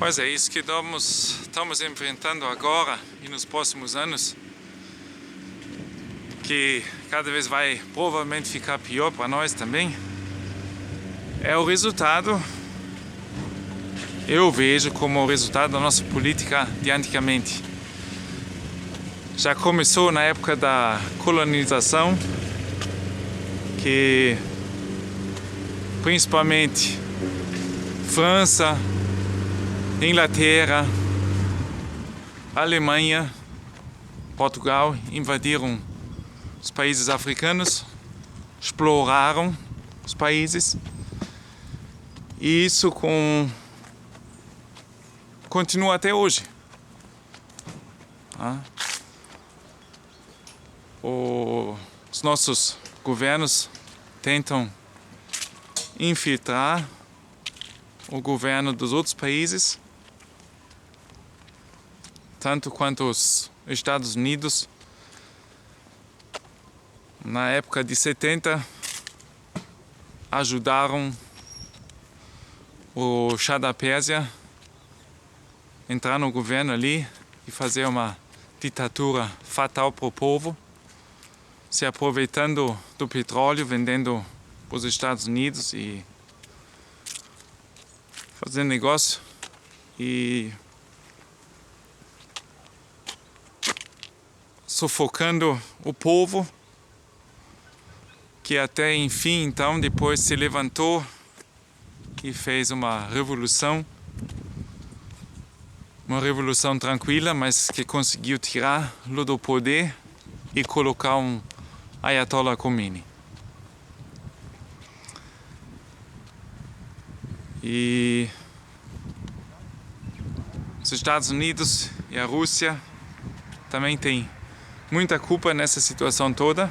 Pois é, isso que estamos enfrentando agora e nos próximos anos, que cada vez vai provavelmente ficar pior para nós também, é o resultado, eu vejo como o resultado da nossa política de antigamente. Já começou na época da colonização, que principalmente França, Inglaterra, Alemanha, Portugal invadiram os países africanos, exploraram os países, e isso continua até hoje. Os nossos governos tentam infiltrar o governo dos outros países, tanto quanto os Estados Unidos. Na época de 70, ajudaram o Shah da Pérsia a entrar no governo ali e fazer uma ditadura fatal para o povo, se aproveitando do petróleo, vendendo para os Estados Unidos e fazendo negócio e sufocando o povo, que até enfim então depois se levantou e fez uma revolução tranquila, mas que conseguiu tirá-lo do poder e colocar um Ayatollah Khomeini. E os Estados Unidos e a Rússia também têm muita culpa nessa situação toda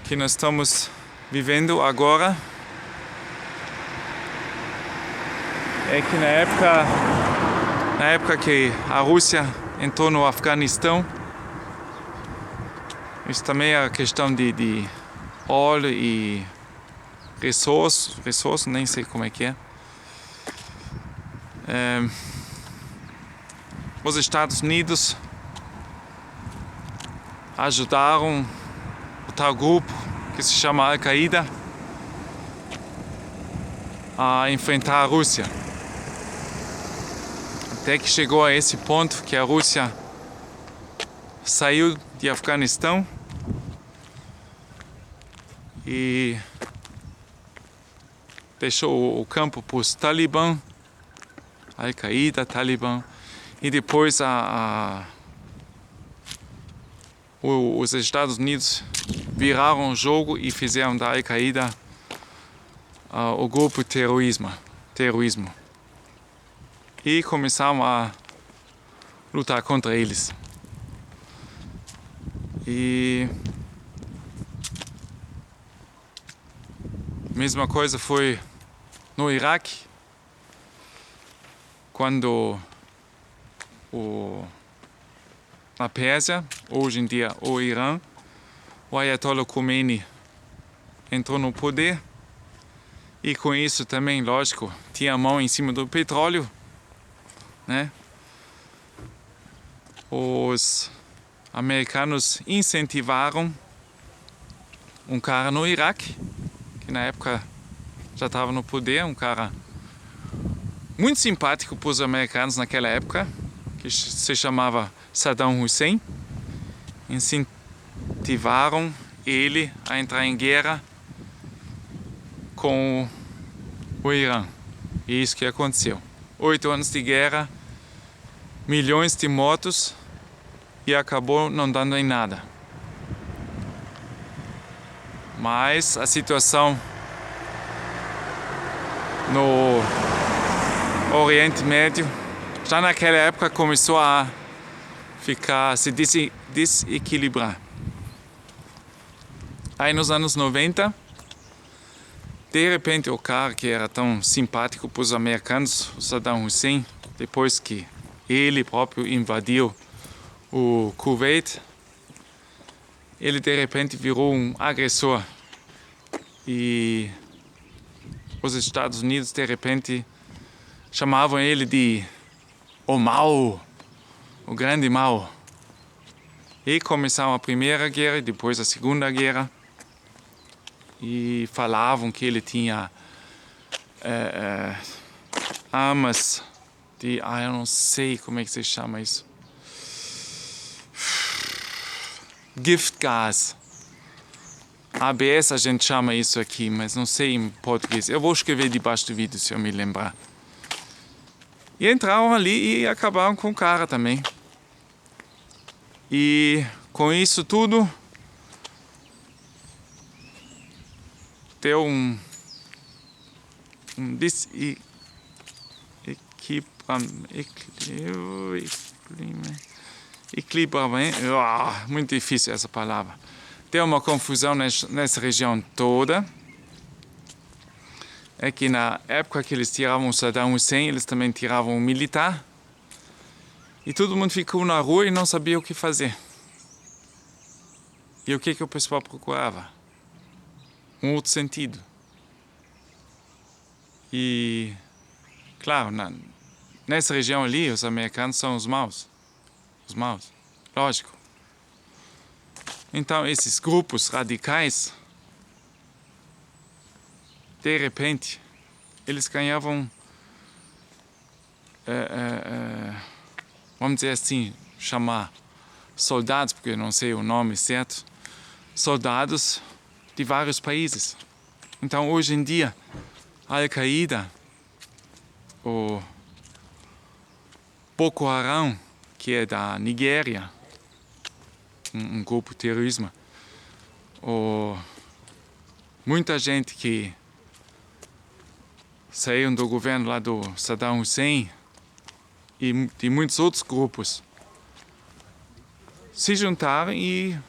que nós estamos vivendo agora. É que na época que a Rússia entrou no Afeganistão, isso também é a questão de óleo e recursos, nem sei como é que é. Os Estados Unidos ajudaram o tal grupo que se chama Al-Qaeda a enfrentar a Rússia. Até que chegou a esse ponto que a Rússia saiu de Afeganistão e deixou o campo para os Talibã, Al-Qaeda, Talibã, e depois os Estados Unidos viraram o jogo e fizeram da Al-Qaeda o grupo terrorismo. E começaram a lutar contra eles. E a mesma coisa foi no Iraque, quando na Pérsia, hoje em dia o Irã, o Ayatollah Khomeini entrou no poder e com isso também, lógico, tinha a mão em cima do petróleo, né? Os americanos incentivaram um cara no Iraque, que na época já estava no poder, um cara muito simpático para os americanos naquela época, que se chamava Saddam Hussein. Incentivaram ele a entrar em guerra com o Irã. E isso que aconteceu. 8 anos de guerra, milhões de mortos e acabou não dando em nada. Mas a situação no Oriente Médio já naquela época começou a se desequilibrar. Aí nos anos 90, de repente o cara que era tão simpático para os americanos, o Saddam Hussein, depois que ele próprio invadiu o Kuwait, ele de repente virou um agressor. E os Estados Unidos de repente chamavam ele de o mal, o grande mal. E começaram a Primeira Guerra e depois a Segunda Guerra. E falavam que ele tinha armas de... eu não sei como é que se chama isso. Gift gas. ABS a gente chama isso aqui, mas não sei em português. Eu vou escrever debaixo do vídeo se eu me lembrar. E entraram ali e acabaram com o cara também. E com isso tudo, deu um equilibramento, muito difícil essa palavra. Deu uma confusão nessa região toda. É que na época que eles tiravam o Saddam Hussein, eles também tiravam o militar. E todo mundo ficou na rua e não sabia o que fazer. E o que o pessoal procurava? Um outro sentido. E, claro, nessa região ali, os americanos são os maus. Os maus, lógico. Então, esses grupos radicais, de repente, eles ganhavam, vamos dizer assim, chamar soldados, porque eu não sei o nome certo, soldados de vários países. Então, hoje em dia, a Al-Qaeda, o Boko Haram, que é da Nigéria, um grupo terrorismo, muita gente que saíram do governo lá do Saddam Hussein e de muitos outros grupos se juntaram e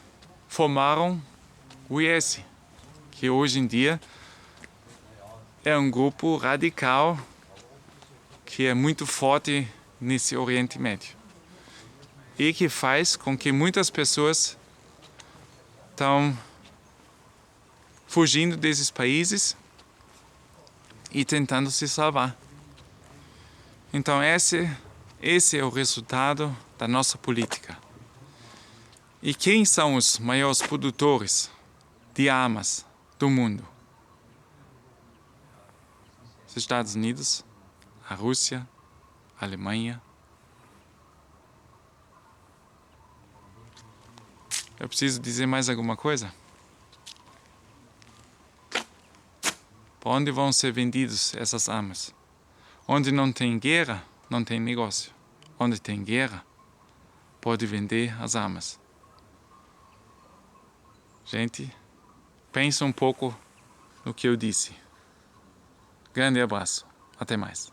formaram o IS, que hoje em dia é um grupo radical que é muito forte nesse Oriente Médio e que faz com que muitas pessoas estão fugindo desses países e tentando se salvar. Então esse é o resultado da nossa política. E quem são os maiores produtores de armas do mundo? Os Estados Unidos, a Rússia, a Alemanha. Eu preciso dizer mais alguma coisa? Para onde vão ser vendidas essas armas? Onde não tem guerra, não tem negócio. Onde tem guerra, pode vender as armas. Gente, pensa um pouco no que eu disse. Grande abraço. Até mais.